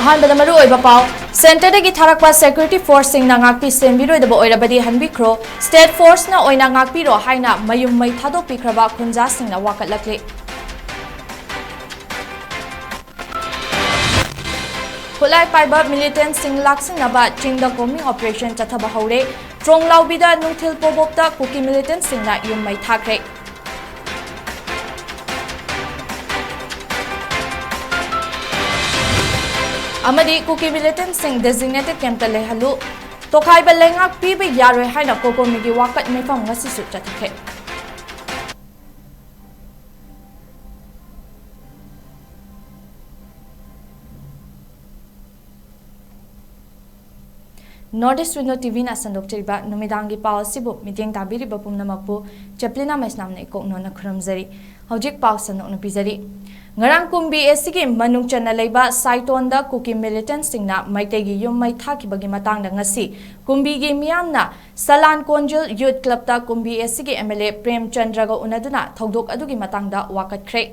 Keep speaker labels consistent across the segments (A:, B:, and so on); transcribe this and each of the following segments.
A: अहानबदा मरु ओइबा पाव सेंटर दगी थारकपा सिक्योरिटी फोर्स सिंगना ngakpi sembiroidaba oirabadi hanbikro state force ना ओइना ngakpiro haina mayum mai thadokpikraba khunja singna wakatlakle खुलाई पाइबा मिलिटेंट सिंग लाक्सिंगनाबा चिंगदा कोमिंग ऑपरेशन चथाबा हौरे ट्रोंगलाउबीदा नुंथिल पोबोक्ता कुकी मिलिटेंट सिंगना युम्मै थाख्रे अमदी कुकी मिलिटेंट सिंग डेजिग्नेटेड कैंप लेहलु तोखाइबा लेंगाक पीबा यारोय हाइना कोकोमिगी वाकत मेफम ngasisu चथखे नॉर्थ newtv ना संदोक्चरिबा नुमिदांगी पाव सिबु मिटिंग ताबिरिबा पुमनमकपु चप्लिना मैसनामने कोकनोना खुरमजरी हौजिक पाव सनोकना पिजरी ngarang kumbi esigi manung chana leiba saitonda kuki militant singna maitegi yummai thakibagi matangda ngasi kumbi gi miyamna salan konjil youth club ta kumbi esigi mla prem chandra ga unaduna thodok adugi matangda wakatkre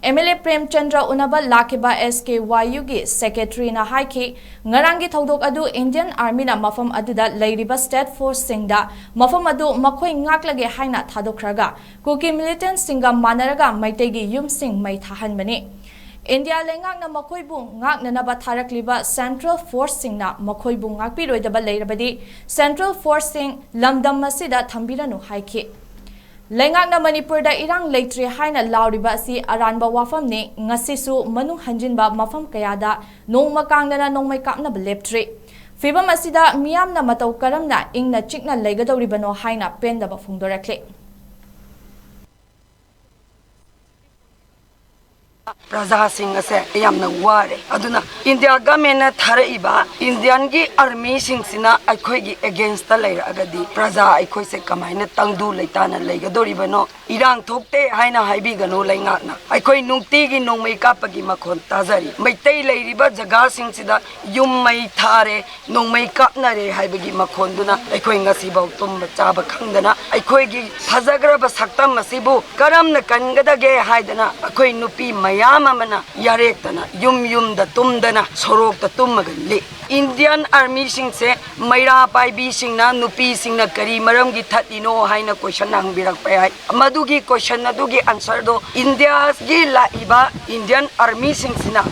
A: MLA Prem Chandra Unaba Lakiba SKYU gi Secretary na haiki ngarangi thodok adu Indian Army na mafam aduda leiriba State Force singda mafam adu makhoi ngaklage haina thadokraga kuki militant singa manaraga maitegi yum sing mai thahan bani India lengak na makhoi bu ngak na ba tharakliba Central Force singna makhoi bu ngakpi roidaba leirabadi Central Force sing lamdam masida thambiranu haiki Lengak na Manipur da irang leitri haina lauriba si aranba wafam ne ngasisu manung hanjinba mafam kayada nongma kangdana nongmai kapna leptri Fibam asida miyam na matau karamna ingna chikna leigadoribano haina pendaba phungdorakle
B: Praja Singh se yamna ware aduna India government na tharaiba Indian gi army sing sina akhoi gi against ta leira agadi praja akhoi se kamaina tangdu leitana leigadori bano irang thokte haina haibi gano leinga na akhoi nungti gi nongmai kapagi makhon tajari maitai leiriba jaga sing sida yum mai thare nongmai kapna re haibagi makhon duna akhoi ngasi bau tum chaba khangdana akhoi gi phajagra ba saktam masibu karamna kangadage haidana akhoi nupi Yamamana yarektana yum da tumdana sorok da tumagali Indian Army sing se maira pai bi sing na nupi sing na kari maram gi thatino haina question nang birak pai madugi question adugi answer do India gi la iba Indian Army sing sina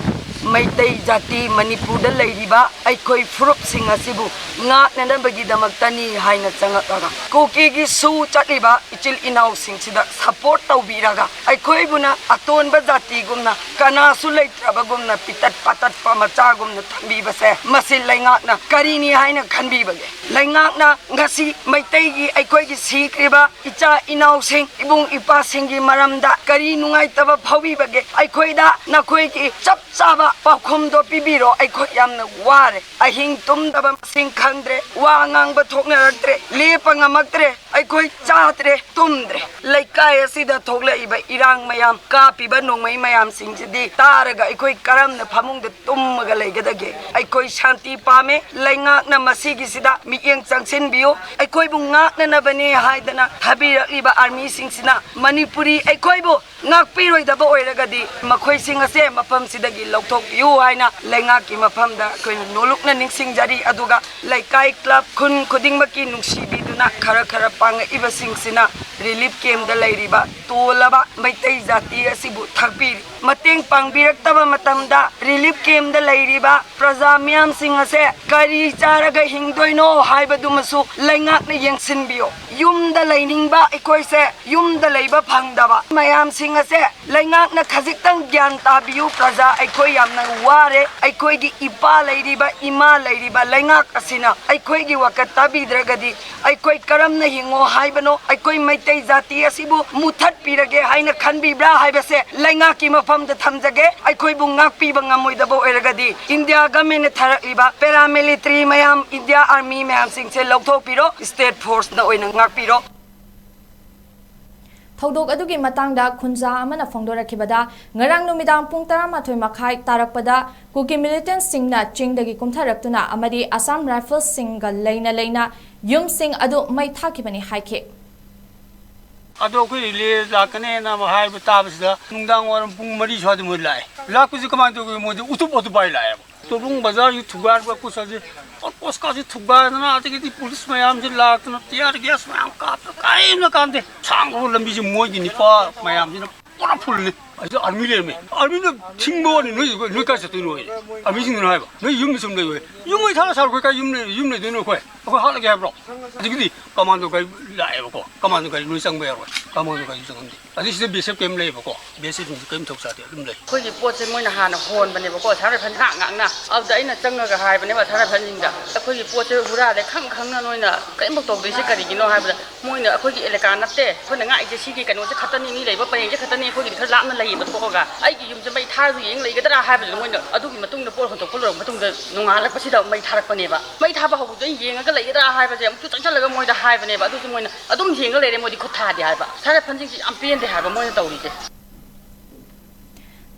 B: Maitai jati Manipur da leiriba aikoi frup sing asibu nga nanan bagi damaktani haina changaka koki gi su chatiba ichil inau sing sida support tawbiraga aikoi buna aton ba jati gumna kana su leitraba gumna pitat patat pamacha gumna thambi base masil lainga na karini haina khanbi bage lainga na ngasi maitai gi aikoi gi sikriba icha inau sing ibung ipa sing gi maramda kari nungai taba phawi bage aikoi da na khoi gi chap chaba Pakhum do pibiro aikoi yamna ware ahing tum daba sing khandre wa ngang ba thokna raktre lepa ngamaktre aikoi chatre tumdre laikai asida thokla iba irang mayam ka piba nongmai mayam singjidi taraga aikoi karam na phamung de tummaga leigadage aikoi shanti pame lainga na masigi sida miyeng changsin biyo aikoi bu ngak na bani haidana thabira iba army singsina manipuri aikoi bu ngakpi roi daba oiragadi makhoi sing ase mapam sidagi lokthok yu haina lenga ki mafam da koin noluk na ningsing jari aduga laikai club khun khuding maki nungsi biduna khara khara pang iba singsina relief camp da lairiba tolaba maitai jati asibu thakpi mateng pangbirak taba matamda relief camp da lairiba praja myam sing ase kari charaga hingdoino haibadu masu lenga na yengsin bio yum da laining ba ikoi se yum da leiba phangdaba mayam sing ase lenga na khajitang gyan tabiu praja aikoi yamna ware aikoi gi ipa leiriba ima leiriba lenga asina aikoi gi wakata bidragadi aikoi karam na hingo haibano aikoi maitai jati asibu muthat pirage haina khanbibra haibase lenga ki mafam da thamjage aikoi bu ngak pi bangamoi dabo eragadi India government thariba paramilitary mayam India army mayam sing se lokthok piro state force na oina ngak piro
A: Thodok adugi matangda khunja amana phongdorakibada ngarang numidang pung 12 makhai tarakpada kuki militant singna chingdagi kumtharaktuna amadi Assam Rifles singga leina yum sing adu mai thakibani haike
C: अदो कोई ले लाकने ना हाय बताबसदा नुंदांग warm पुंग मरी स्वाद मु लाए लाकुजि कमान तो मोदे उतुप उतुपाई लाए तो बुंग बाजार यु थुगार बा कुसजे और पोस्का से थुगार ना आते कि पुलिस मयाम से लाकना तैयार गैस मयाम का कायम ना कांदे सांगो लंबी से मोगी निपा मयाम से पूरा फुल ने अजो आर्मी ले में आर्मी ने थिंगबो ने नुई का से तुनो आर्मी सिंग न हायबा नुई युम सुम ले युम मै थाला सार को का युम ने दुनो खोय को हाल के हाब्रो अदिगि कमांडो का लाए बको कमांडो का नुई संग बे रो कमांडो का संग अदि से बेसे केम ले बको बेसे केम थोक साते दुम ले
D: खोई पोट से मोइना हाना होन बने बको थारे फन हांग ना अब दैना चंग गा हाय बने बा थारे फन जिंगा खोई पोट से हुरा दे खंग खंग ना नोइना केम बक तोक दिसे करी गिनो हाय बदा मोइना खोई इलाका नते खोना nga ije sigi kanu se khatani ni leiba payeng je khatani खोई खर लाम ना leiba तो गा ai gi yum je mai thar du yeng leigada हाय बदा मोइना अदु gi matung da por khon to polo matung da nungalak pasi da mai tharak pane ba mai tha ba hobu de yeng ga leigada हाय बजे am chu chang chalaga moida हाय बने बा अदु से मोइना अदुम yeng ga leire Modi खुथा दे हाय बा थारे फन जिंग am pen de हाय बा मोइना तौरी जे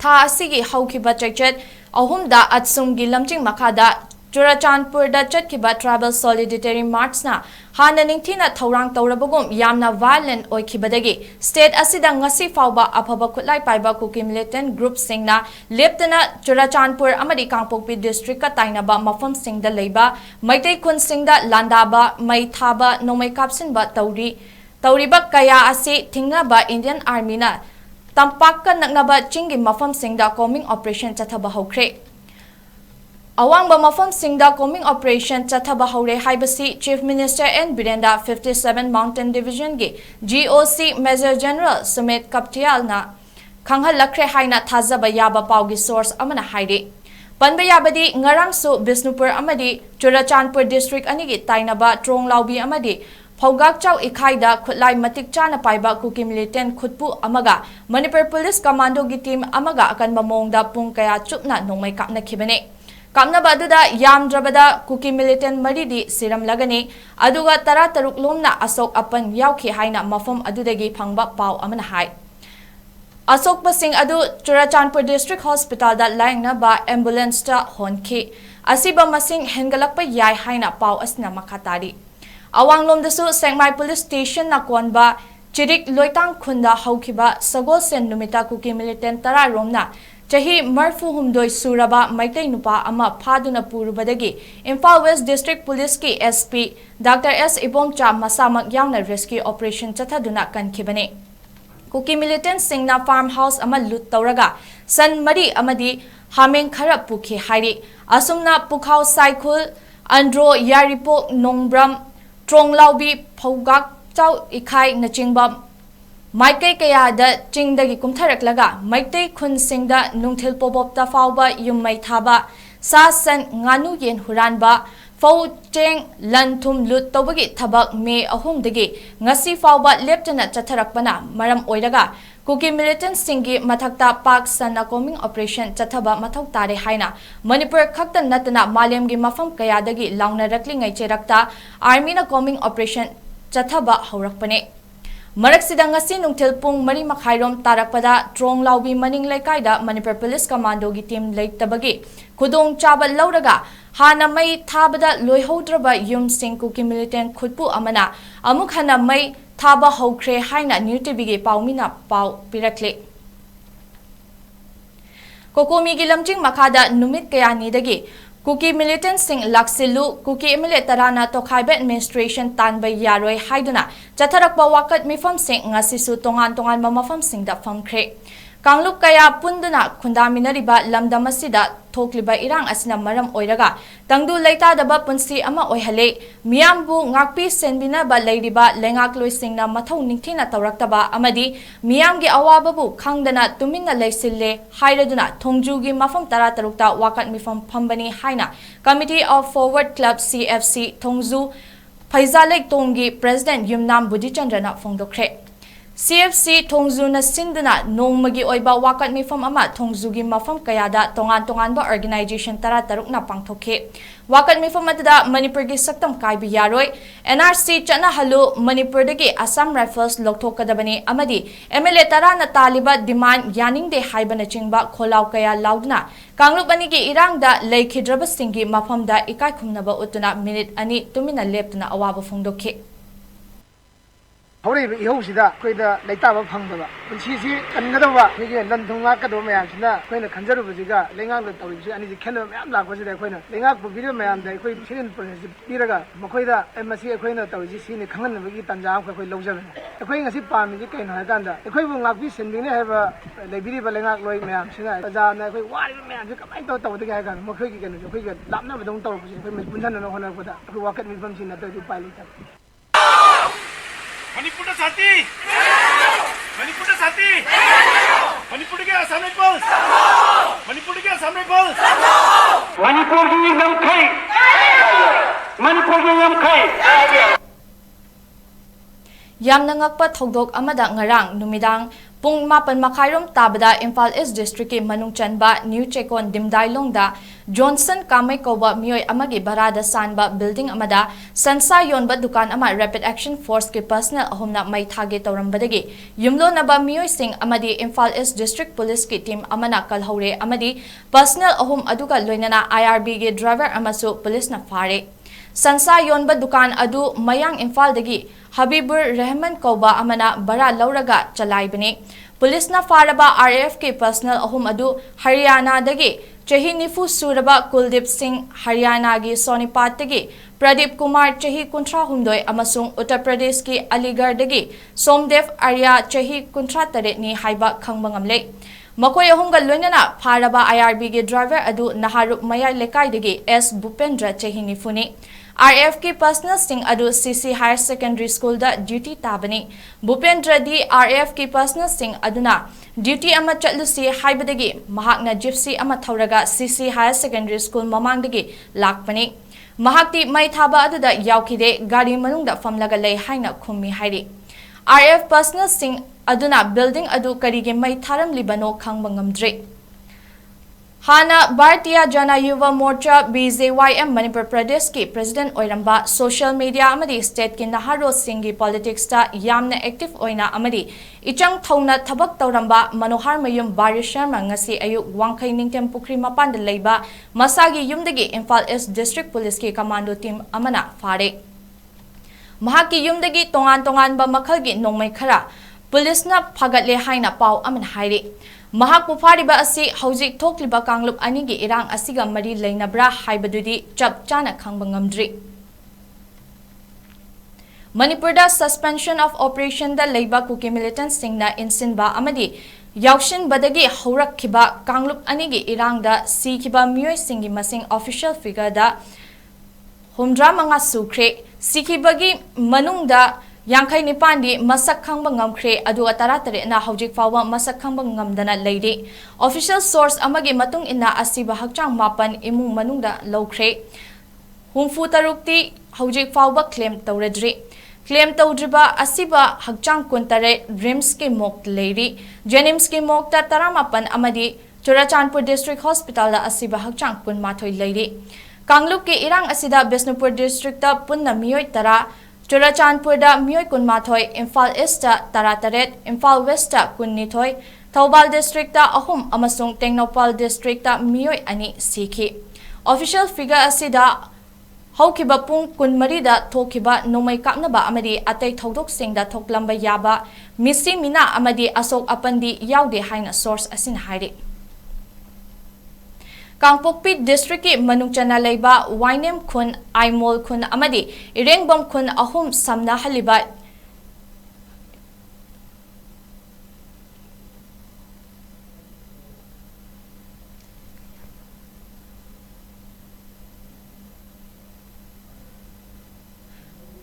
A: था असिगी हौखिबा चैचत अहुमदा अत्सुमगी लमचिंग मखादा चुराचांदपुरदा चटखिबा ट्राइबल सॉलिडिटरी मार्च ना हाना निंगथिना थौरांग तौरबगुम यामना वायलेंट ओइखिबदगी स्टेट असिदा ngasi फावबा अफबा खुलाई पाइबा कुकी मिलिटेंट ग्रुप सिंगना लेप्तना चुराचांदपुर अमदि कांगपोकपी डिस्ट्रिक्ट का ताइनाबा मफम सिंगदा लेबा मैतै खुन सिंगदा लांदाबा मै थाबा नोमै कापसिनबा तौरिबा कया असि थिंगनाबा इंडियन आर्मी ना तंपाक नकनबा चिंगी मफम सिंगदा कॉमिंग ऑपरेशन चथबा हौख्रे अवांग मफम सिंगदा कॉमिंग ऑपरेशन चथबा हौरे हाइबसी चीफ मिनिस्टर एन बिरेंदा 57 माउंटेन डिवीजन के GOC major general Sumit Kaptiyal ना खंगहलखरे हाइना थाजबा याबा पाउगी सोर्स अमना हाइरे पनबा याबदी ngarangsu बिष्णुपुर अमदी चुराचांदपुर डिस्ट्रिक्ट अनिगी ताइनाबा ट्रोंगलाउबी अमदी फौगाक चाउ इखाइदा खुलाई मतिक चाना पाइबा कुकी मिलिटेंट खुदपु अमगा मणिपुर पुलिस कमांडो की टीम अमगा अकनबा मोंगदा पुंग कया चुपना नोंमै कापनखिबने कामनबा अदुदा यामद्रबदा कुकी मिलिटेंट मरिदी सिरम लगनी अदुगा तरा तरुक लोमना अशोक अपन याउखि हाइना मफम अदुदगी फंगबा पाउ अमना हाइ अशोक पसिंग अदु चुराचांदपुर डिस्ट्रिक्ट हॉस्पिटल दा लाइंगनबा एम्बुलेंस ता होनखि असिबा मसिंग हेंगलकपा याय हाइना पाउ असना मखातारी अवांगलोमदसु सेंगमाई पुलिस स्टेशन नाकोनबा चिरिक लोइतांग खुंदा हौखिबा सगोसेन नुमिता कुकी मिलिटेंट तरा रोमना चाही मरफु हुमदोय सुरबा मैतै नुपा अमा फादुना पुरुबदगी इम्फाल वेस्ट डिस्ट्रिक्ट पुलिस की एसपी डॉक्टर एस इबोमचा मसामक यावना रेस्क्यू ऑपरेशन चथादुना कनखिबने कुकी मिलिटेंट सिंगना फार्म हाउस अमा लूट तौरगा सन मरी अमदी हामें खरा पुखि हाइरि असुमना पुखाव साइकुल अंड्रो यारिपो नोंब्रम ट्रोंगलाउबी फौगाक चाउ इखाई नचिंगबा माइकै कयादा चिंगदगी कुमथरकलगा मैतै खुन सिंगदा नुंथिल पोबोपता फावबा युम्मै थाबा सासन ngánu yen huranba फौ चेंग लनथुम लुट तौबगी थबक मे अहुमदगी ngasi फावबा लेप्टना चथरकपना मरम ओइरगा कुकी मिलिटेंट सिंगी मथक्ता पाक सना कॉमिंग ऑपरेशन चथबा मथौ तारे हाइना मणिपुर खक्त नतना मालेमगी मफम कयादगी लाउना रकलिंगै चेरक्ता आर्मीना कॉमिंग ऑपरेशन चथबा हौरकपने मरकसिदा ngasi नुंथिल पुंग मरी मखाइरोम तारकपदा ट्रोंग लाउबी मनिंग लेकाइदा मणिपुर पुलिस कमांडो की टीम लेतबगी खुदोंग चाबा लौरगा हाना मई थाबदा लोइहौद्रबा युम सिंग कुकी मिलिटेंट खुदपु अमना अमुक हना मई थाबा हौख्रे हाइना newtv गे पाउमिना पाउ पिरखले कोकोमी गी लमचिंग मखादा नुमित कयानीदगी कुकी मिलिटेंट सिंग लाक्सिलु कुकी एमएलए तराना तोखाइबे एडमिनिस्ट्रेशन तानबा यारोय हाइदुना चथरकबा वाकत मिफम सिंग ngasisu tongan tongan mafam sing da famkhre कांगलुप कया पुंदुना खुंदामिनरिबा लमदमसिदा थोक्लिबा इरांग असिना मरम ओइरगा तंगदु लैतादबा पुंसी अमा ओइहले मियामबु ngakpi senbinaba leiरिबा लेंगाक लोइसिंगना मथौ निंगथिना तौरक्तबा अमदि मियामगी अवाबबु खंगदना तुमिना लैसिल्ले हाइरदुना थोंजुगी मफम तरा तरुक्ता वाकत मिफम फंबनी हाइना committee of forward club CFC Thongju फैजालेक तोंगी प्रेसिडेंट युमनाम बुदिचंद्रना फोंदोख्रे CFC थोंजुना सिंदना नोंमगी ओइबा वाकत मिफम अमा थोंजुगी मफम कयादा तोंगान तोंगानबा ऑर्गेनाइजेशन तरा तरुकना पांगथोखे वाकत मिफम अददा मणिपुरगी सक्तम काइबि यारोय NRC चना हलु मणिपुरदगी असम राइफल्स लोकथोकदबनी अमदी MLA तराना तालिबा डिमांड यानिंगदे हाइबना चिंगबा खोलाव कया लाउदना कांगलुपनिगी इरांगदा लेखिद्रबा सिंगी मफमदा इकाय खुमनबा उतुना मिनिट अनि तुमिना लेप्तना अवाबा फोंदोखे
E: ꯍꯧꯔꯛꯏꯕ ꯏꯍꯧꯁꯤꯗ ꯑꯩꯈꯣꯏꯗ ꯂꯩꯇꯥꯕ ꯐꯪꯗꯕ ꯄꯨꯟꯁꯤꯁꯤ ꯀꯟꯒꯗꯕ ꯑꯩꯈꯣꯏꯒꯤ ꯂꯟ ꯊꯨꯝ ꯉꯥꯛꯀꯗꯕ ꯃꯌꯥꯝꯁꯤꯅ ꯑꯩꯈꯣꯏꯅ ꯈꯟꯖꯔꯨꯕꯁꯤꯒ ꯂꯩꯉꯥꯛꯅ ꯇꯧꯔꯤꯕꯁꯤ ꯑꯅꯤꯁꯤ ꯈꯦꯠꯅꯕ ꯃꯌꯥꯝ ꯂꯥꯛꯄꯁꯤꯗ ꯑꯩꯈꯣꯏꯅ ꯂꯩꯉꯥꯛꯄꯨ ꯄꯤꯔꯤꯕ ꯃꯌꯥꯝꯗ ꯑꯩꯈꯣꯏ ꯁꯤꯒꯤ ꯄ꯭ꯔꯣꯁꯦꯁꯁꯤ ꯄꯤꯔꯒ ꯃꯈꯣꯏꯗ ꯃꯁꯤ ꯑꯩꯈꯣꯏꯅ ꯇꯧꯔꯤꯁꯤ ꯁꯤꯅꯤ ꯈꯪꯍꯟꯅꯕꯒꯤ ꯇꯥꯟꯖꯥ ꯑꯃꯈꯛ ꯑꯩꯈꯣꯏ ꯂꯧꯖꯕꯅꯤ ꯑꯩꯈꯣꯏ ꯉꯁꯤ ꯄꯥꯝꯃꯤꯁꯤ ꯀꯩꯅꯣ ꯍꯥꯏꯀꯥꯟꯗ ꯑꯩꯈꯣꯏꯕꯨ ꯉꯥꯛꯄꯤ ꯁꯦꯟꯕꯤꯅꯤ ꯍꯥꯏꯕ ꯂꯩꯕꯤꯔꯤꯕ ꯂꯩꯉꯥꯛꯂꯣꯏ ꯃꯌꯥꯝꯁꯤꯅ ꯄ꯭ꯔꯖꯥꯅ ꯑꯩꯈꯣꯏ ꯋꯥꯔꯤꯕ ꯃꯌꯥꯝꯁꯤ ꯀꯃꯥꯏꯅ ꯇꯧꯒꯗꯒꯦ ꯍꯥꯏ ꯀꯥꯟꯗ ꯃꯈꯣꯏꯒꯤ ꯀꯩꯅꯣꯁꯦ ꯑꯩꯈꯣꯏꯒ ꯂꯥꯞꯅꯕꯗꯧꯅ ꯇꯧꯔꯛꯄꯁꯦ ꯑꯩꯈꯣꯏ ꯄꯨꯟꯁꯤꯟꯅꯅꯕ ꯍꯣꯠꯅꯔꯛꯄꯗ ꯑꯩꯈꯣꯏ ꯋꯥꯀꯠ ꯃꯤꯐꯝꯁꯤ ꯅꯠꯇ꯭ꯔꯗꯤ ꯎꯄꯥꯏ ꯂꯩꯇꯕ
F: मणिपुर साथी मणिपुर साथी मणिपुर के असम राइफल्स मणिपुर के असम राइफल्स मणिपुर की यमखई मणिपुर की यमखई
A: ꯌꯥꯝꯅ ꯉꯛꯄ ꯊꯧꯗꯣꯛ ꯑꯃꯗ ꯉꯔꯥꯡ ꯅꯨꯃꯤꯗꯥꯡ ꯄꯨꯡ 7:30 ꯇꯥꯕꯗ ꯏꯝꯐꯥꯜ ꯏꯁ ꯗꯤꯁꯇ꯭ꯔꯤꯛꯀꯤ ꯃꯅꯨꯡ ꯆꯟꯕ ꯅ꯭ꯌꯨ ꯆꯦꯀꯣꯟ ꯗꯤꯝꯗꯥꯏꯂꯣꯡꯗ ꯖꯣꯟꯁꯟ ꯀꯥꯃꯩ ꯀꯧꯕ ꯃꯤꯑꯣꯏ ꯑꯃꯒꯤ ꯚꯔꯥꯗ ꯁꯥꯟꯕ ꯕꯤꯜꯗꯤꯡ ꯑꯃꯗ ꯁꯟꯁꯥ ꯌꯣꯟꯕ ꯗꯨꯀꯥꯟ ꯑꯃ ꯔꯦꯄꯤꯗ ꯑꯦꯛꯁꯟ ꯐꯣꯔꯁꯀꯤ ꯄꯔꯁꯅꯦꯜ ꯑꯍꯨꯝꯅ ꯃꯩ ꯊꯥꯒꯦ ꯇꯧꯔꯝꯕꯗꯒꯤ ꯌꯨꯝꯂꯣꯟꯅꯕ ꯃꯤꯑꯣꯏꯁꯤꯡ ꯑꯃꯗꯤ ꯏꯝꯐꯥꯜ ꯏꯁ ꯗꯤꯁꯇ꯭ꯔꯤꯛ ꯄꯨꯂꯤꯁꯀꯤ ꯇꯤꯝ ꯑꯃꯅ ꯀꯜꯍꯧꯔꯦ ꯑꯃꯗꯤ ꯄꯔꯁꯅꯦꯜ ꯑꯍꯨꯝ ꯑꯗꯨꯒ ꯂꯣꯏꯅꯅ IRBꯒꯤ ꯗ꯭ꯔꯥꯏꯚꯔ ꯑꯃꯁꯨ ꯄꯨꯂꯤꯁꯅ ꯐꯥꯔꯦ ꯁꯟꯁꯥ ꯌꯣꯟꯕ ꯗꯨꯀꯥꯟ ꯑꯗꯨ ꯃꯌꯥꯡ ꯏꯝꯐꯥꯜꯗꯒꯤ ꯍꯕꯤꯕꯨꯔ ꯔehman ꯀꯧꯕ ꯑꯃꯅ ꯚꯔꯥ ꯂꯧꯔꯒ ꯆꯂꯥꯏꯕꯅꯤ पुलिसना फारबा RAF के पर्सनल अहुम अदु हरियाणादगी चही 90 सूरबा कुलदीप सिंह हरियाणा की सोनीपातगी प्रदीप कुमार चही 53 अमसुंग उत्तर प्रदेश की अलीगढ़दगी सोमदेव आर्या चही 53 नि हाइबा खंगबंगमले मकोय अहुमगा लोइनना फारबा IRB के ड्राइवर अदु नहारुप मया लेकाइदगी S भूपेंद्र चही 90 RF की पर्सनल सिंह अदु CC हायर सेकेंडरी स्कूल दा ड्यूटी ताबनी भूपेंद्र दी RF की पर्सनल सिंह अदुना ड्यूटी अमा चलुसी हाइबदगी महाकना जिप्सी अमा थौरगा CC हायर सेकेंडरी स्कूल ममांगदगी लाकपनी महाकती मै थाबा अदुदा यावखिदे गाड़ी मनुंगदा फमलगा लै हाइना खुम्मी हाइरी RF पर्सनल सिंह अदुना बिल्डिंग अदु करिगे मै थारमलिबनो खंगबा ngamdre हाना भारतीय जन युवा मोर्चा BJYM मणिपुर प्रदेश की प्रेसिडेंट ओइरंबा सोशल मीडिया अमदी स्टेट की नहारो सिंह की पॉलिटिक्स ता यामना एक्टिव ओइना अमदी इचंग थौना थबक तौरंबा मनोहर मयुम बारि Sharma ngasi ayuk wangkhai ningtem pukri mapan da leiba masagi yumdagi Imphal East District Police की कमांडो टीम अमना फारे महाकी yumdagi tongan ba makhal gi nongmai khara पुलिस ना फगटले हाइना पाव अमन हाइरे महाकु फारिबा असि हौजिक थोक्लिबा कांगलुप अनिगी इरांग असिगा मरी लेनब्रा हाइबदुदी चप चाना खंगबा ngamdri मणिपुर दा सस्पेंशन ऑफ ऑपरेशन दा लेबा कुकी मिलिटेंट सिंगना इंसिनबा अमदी यावशिन बदगी हौरखिबा कांगलुप अनिगी इरांग दा सीखिबा मियोय सिंगी मसिंग ऑफिशियल फिगर दा 135 सुख्रे सीखिबगी मनुंगदा यांखै निपांदी मसक खंगबा ngamkhre adu atara tare na hojik fawa masak khangba ngamdana leide official source amagi matung inna asiba hakchang mapan imung manungda lowkhre humfu tarukti hojik fawa claim tawdriba asiba hakchang kuntare rims ki mok leiri jenims ki mok ta taramapan amadi churachandpur district hospital da asiba hakchang kun mathoi leiri kangluk ki irang asida bisnupur district ta punna miyoy tara Churachandpur da miyoy kunmathoi Imphal East ta tarataret Imphal West ta kunnithoi Thobal district ta ahum amasung Tengnopal district ta miyoy ani sikhi official figure asida haukiba pung kunmari da thokiba nomai kapnaba amadi atei thodok singda thoklamba yaba misi mina amadi asok apandi yaude haina source asin hairi Kangpokpi district की मनुचना लेबा वाइनेम खुन आइमोल खुन अमदी इरेंगबम खुन अहुम समना हलिबा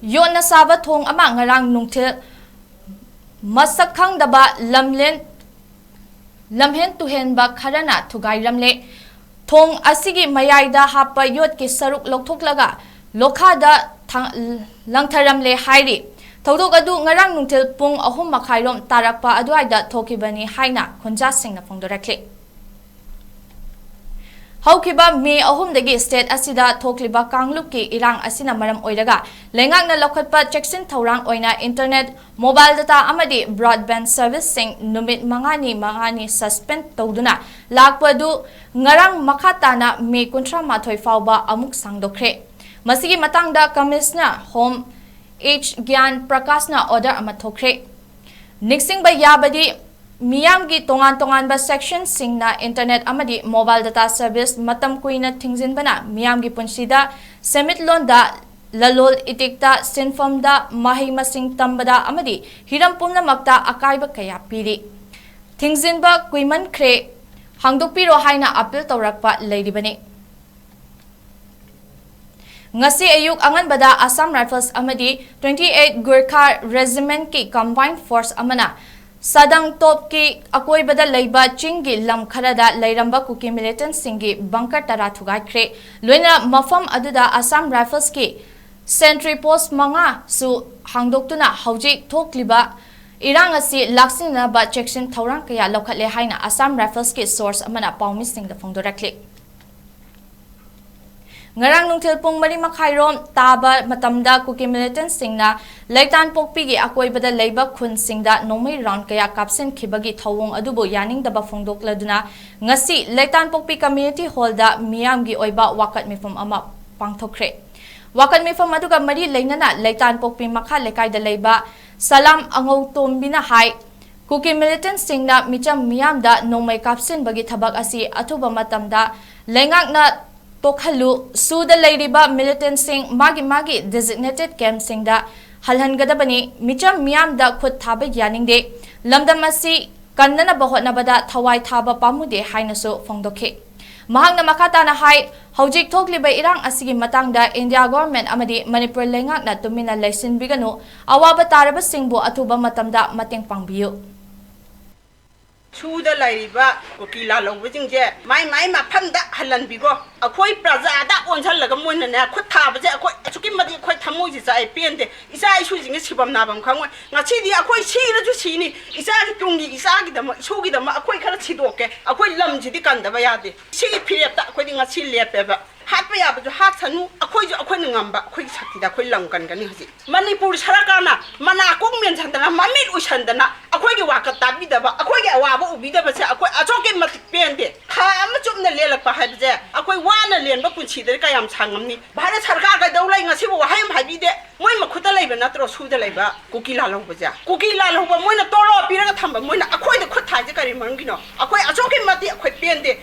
A: योना साबा थोंग अमा ngarang nungthil masak khangdaba lamhen tuhenba kharana thugai ramle थोंग असिगी मयाइदा हापा vote के सरुक लोकथोकलगा लोखादा लंगथरमले हाइरी थौदोक अदु ngarang nungthil pung ahum makhairom tarakpa aduaida thokibani haina khonja singna phongdorakle हौखिबा मे अहुमदगी स्टेट असिदा थोक्लिबा कांगलुप की इरांग असिना मरम ओइरगा लेंगाकना लखतपा चेक्सिन थौरांग ओइना इंटरनेट मोबाइल डाटा अमदी ब्रॉडबैंड सर्विस सिंग नुमित मंगानी सस्पेंड तौदुना लाकपदु ngarang makhatana मे 38 फावबा अमुक सांगदोखरे मसिगी मतंगदा commissioner home H Gyan Prakashna order ama thokre Nixingba yabadi Miyamgi tongan section singna internet amadi mobile data service matam kuina thingzinbana Miyamgi punsida semitlonda lalol itikta sinfamda mahi masing tambada amadi hiram pumnamakta akaiba kaya piri thingzinba kuiman khre hangdokpiro haina appeal tawrakpa leiribani ngasi ayuk anganbada Assam Rifles amadi 28 Gurkha Regiment ki combined force amana Sadang top ki akoy bada leiba chingi lam kharada leiramba kuki militant singi bunker tara thugai khre loina mafam aduda Assam Rifles ki sentry post manga su hangdoktuna hauji thokliba irang asi laksina ba checksin thorang kaya lokhatle haina Assam Rifles ki source amana pawmi sing da phongdorakle ngarang nungthil pung mari makhairom taba matamda kuki militant singna leitan pokpi gi akoi bada leiba khun singda nomai round kaya kapsen khibagi thawong adubo yaning daba phongdokladuna ngasi leitan pokpi community hall da miyam gi oiba wakat mifam ama pangthokre wakat mifam aduga mari leinana leitan pokpi makha lekai da leiba salam angau tombina hai kuki militant singna micham miyam da nomai kapsen bagi thabak asi athuba matamda lengakna Tokhalu Suda Ladyba militant sing magi designated camp sing da halhangadabani micham miyam da khut thaba yaning de lamdamasi kannana bahotna bada thawai thaba pamude hainaso phongdokhe mahangna makata na hai hojik thokliba irang asigi matangda India government amadi Manipur lengak na tumina laisin biganu awaba taraba singbo athuba matamda mateng pangbiyu
G: Suda laiba kokila lawba jingje mai mafamda halan bigo akoi praja da onjal laga moina na khut thaba je akoi chuki madi khoi thamoi ji sai pende isa isu jinge sibam na bam khangoi ngachi di akoi sira ju sini isa gi tungi isa gi dama su gi dama akoi khara chidoke akoi lam ji di kan da ba yade si phirep ta akoi di ngachi lepe ba hatpa ya bu hat sanu akoi ju akoi ngamba akoi sakti da akoi lam kan gani haji manipur sarakana mana kong men chandana mamit usandana akoi gi wakat ta bi da ba akoi gi awaba ubi da ba se akoi achoke mat pende ha ma chumna lelak pa ha je akoi wana lenba punchi da ka yam changamni bhara sarkar ka dawlai ngasi bo haim habi de moi makhuta laiba natro suda laiba kukila lawba ja kukila lawba moina tolo piraga thamba moina akoi da khut thaje kari mangino akoi achoke mati akoi pende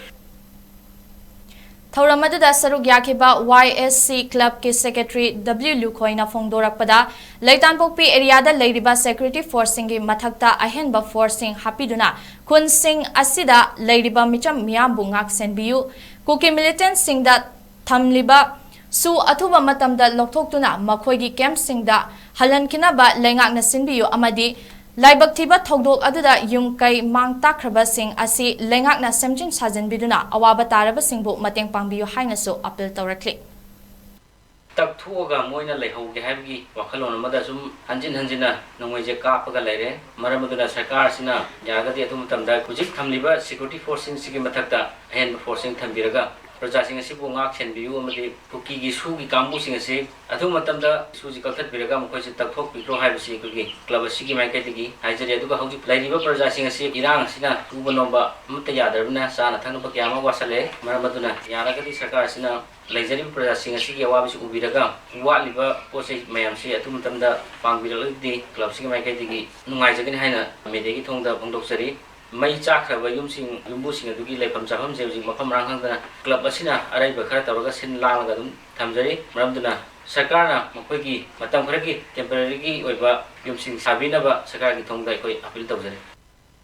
A: Thauramada saruk yakiba YSC Club ki Secretary W Lukoina phongdorakpada Leitan Pokpi area da leiriba security forcing gi mathakta ahenba forcing hapiduna kun sing asida leiriba micham miyam bungak senbiu kuki militant sing da thamliba su athuba matamda lokthokuna makhoi gi camp sing da halankina ba lengak na sinbiu amadi Laibak tiba thogdok aduda yung kay mang takraba sing asi lengak na semjin sajan biduna awaba taraba singbu mateng pangbiyo haina so appeal tawrakli
H: tak thuoga moina leihauge haibgi wakhalon amada sum hanjina nongweje kapaga leire maramaduna sarkar sina yagati atum tamda kujik thamliba security forcing sigi mathakta hen forcing thambiraga Praja sing asibu ngak senbiu amadi kuki gi su gi kambu sing asi athu matamda suji kalthat biraga mkhoi se takthok pikro haibsi kugi club sigi market gi haijari aduga hauji lairiba praja sing asi irang sina tubanomba mutta yadarna sana thangba kyama wasale maramaduna yaragati sarkar sina laijari praja sing asi gi awabisi ubiraga waliba posei mayam si athu matamda pangbiraldi club sigi market gi nungai jagani haina medegi thongda bongdoksari Mai chakraba yumsing yumbusing adugi leifam chafam jeuji mafam ranghangdana club asina araiba khara tawraga sin langa dum thamjari maramduna sarkarna makhoigi matam kharagi temporary gi oiba yumsing sabinaba sarkar gi thongda koi appeal tawjari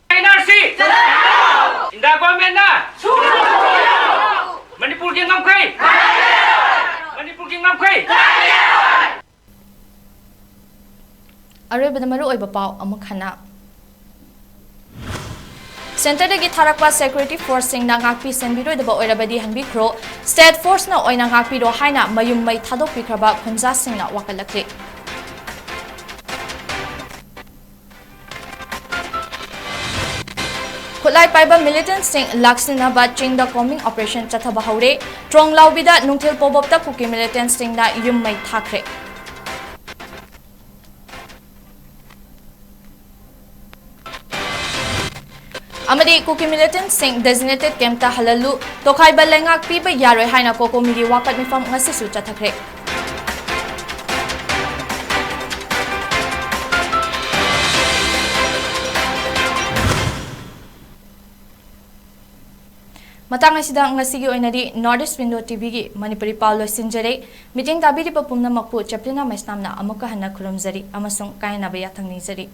H: NRC inda government na manipur gi ngamkhai manipur gi ngamkhai
A: areba da maru oiba paw amukhana Center dagi tharakpa security force sing na ngakpi senbiro daba oirabadi hanbi kro state force na oina ngakpi ro haina mayum mai thadok pikraba khunja sing na wakalakli Khulai paiba militant sing laksina ba chingda combing operation chathaba haure trong laubida nungthil pobopta kuki militant sing na yum mai thakre Amadi kuki militant sing designated camp ta halalu tokai balengak piba yaroi haina koko migi wakat mifam ngasi su chathakre Matang asida ngasigi oinadi North East Window TV gi Manipuri Paulo Sinjare meeting tabiri pa pumna makpu chaplina maisnamna amuka hanna khurumjari amasung kaina ba yathang ni jari.